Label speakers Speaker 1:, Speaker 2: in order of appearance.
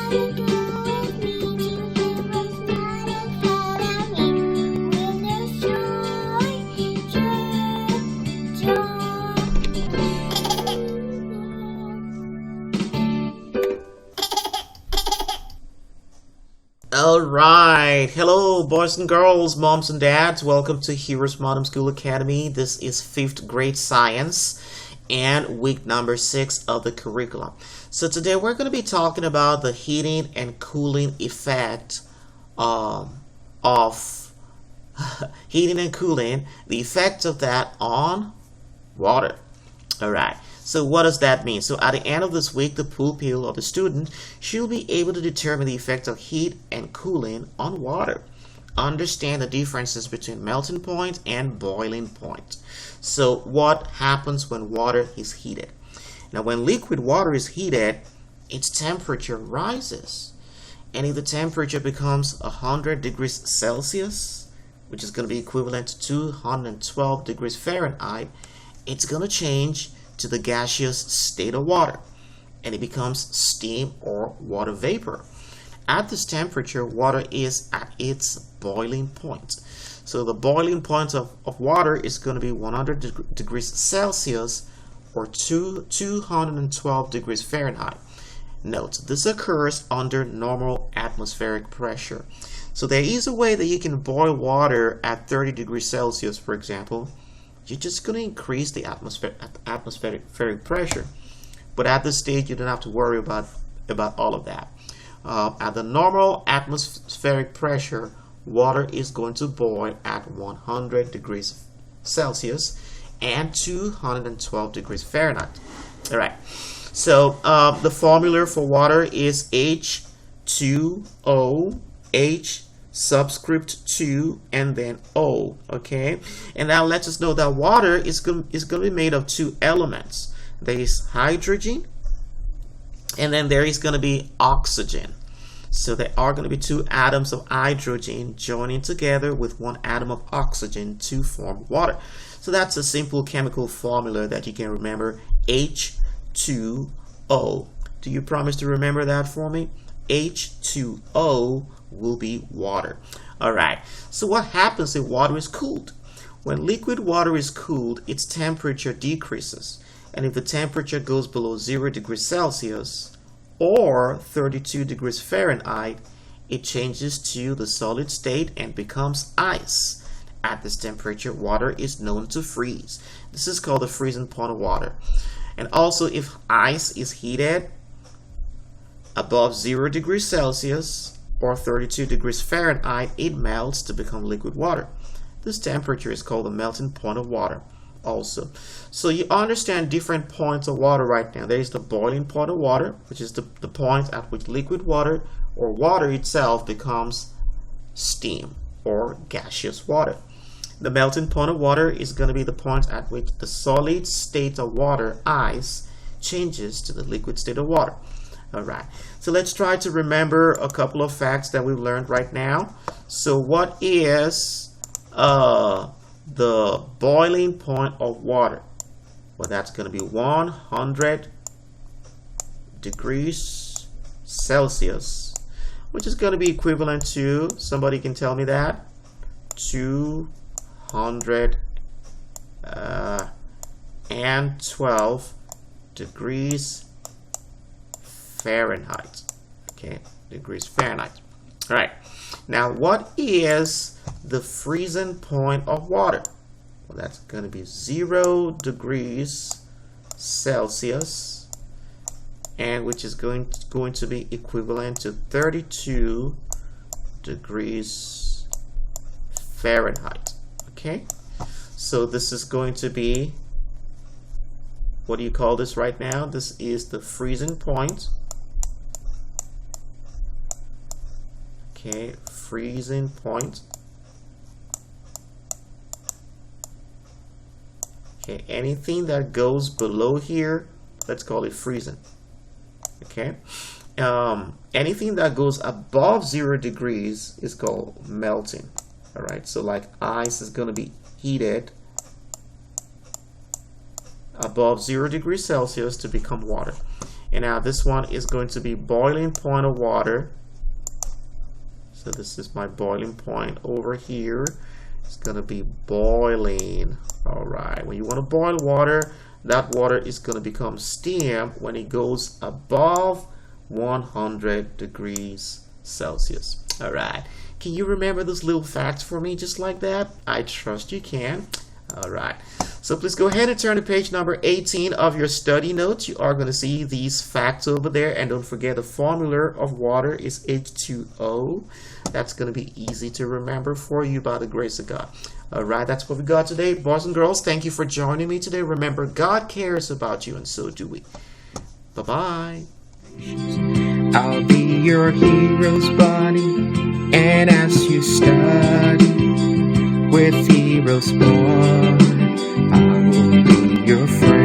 Speaker 1: Alright, hello boys and girls, moms and dads, welcome to Heroes Modern School Academy. This is 5th grade science and week number 6 of the curriculum. So today we're going to be talking about the heating and cooling effect of heating and cooling, the effect of that on water. Alright. So what does that mean? So at the end of this week, the pupil or the student should be able to determine the effect of heat and cooling on water. Understand the differences between melting point and boiling point. So what happens when water is heated? Now when liquid water is heated, its temperature rises. And if the temperature becomes 100 degrees Celsius, which is going to be equivalent to 212 degrees Fahrenheit, it's going to change to the gaseous state of water, and it becomes steam or water vapor. At this temperature, water is at its boiling point. So the boiling point of water is going to be 100 degrees Celsius or 212 degrees Fahrenheit. Note, this occurs under normal atmospheric pressure. So there is a way that you can boil water at 30 degrees Celsius, for example. You're just going to increase the atmospheric pressure. But at this stage, you don't have to worry about all of that. At the normal atmospheric pressure, water is going to boil at 100 degrees Celsius and 212 degrees Fahrenheit. All right. So the formula for water is H2O, H subscript 2 and then O. Okay, and that lets us know that water is going to be made of two elements. There is hydrogen and then there is going to be oxygen. So there are going to be two atoms of hydrogen joining together with one atom of oxygen to form water. So that's a simple chemical formula that you can remember, H2O. Do you promise to remember that for me? H2O will be water. Alright, so what happens if water is cooled? When liquid water is cooled, its temperature decreases. And if the temperature goes below 0 degrees Celsius or 32 degrees Fahrenheit, it changes to the solid state and becomes ice. At this temperature, water is known to freeze. This is called the freezing point of water. And also, if ice is heated above 0 degrees Celsius or 32 degrees Fahrenheit, it melts to become liquid water. This temperature is called the melting point of water also. So you understand different points of water right now. There is the boiling point of water, which is the point at which liquid water or water itself becomes steam or gaseous water. The melting point of water is going to be the point at which the solid state of water, ice, changes to the liquid state of water. Alright, so let's try to remember a couple of facts that we've learned right now. So what is the boiling point of water? Well, that's going to be 100 degrees Celsius, which is going to be equivalent to, somebody can tell me that, 212 degrees Fahrenheit. Okay, degrees Fahrenheit. All right. Now, what is the freezing point of water? Well, that's going to be 0 degrees Celsius, and which is going to be equivalent to 32 degrees Fahrenheit. Okay, so this is going to be, what do you call this right now? This is the freezing point. Okay, freezing point. Okay, anything that goes below here, let's call it freezing. Okay, anything that goes above 0 degrees is called melting. All right, so like ice is going to be heated above 0 degrees Celsius to become water. And now this one is going to be boiling point of water. So this is my boiling point over here. It's going to be boiling. All right. When you want to boil water, that water is going to become steam when it goes above 100 degrees Celsius. All right. Can you remember those little facts for me just like that? I trust you can. All right. So please go ahead and turn to page number 18 of your study notes. You are going to see these facts over there. And don't forget the formula of water is H2O. That's going to be easy to remember for you by the grace of God. All right, that's what we got today. Boys and girls, thank you for joining me today. Remember, God cares about you, and so do we. Bye-bye.
Speaker 2: I'll be your hero's buddy, and as you study with heroes born, I will be your friend.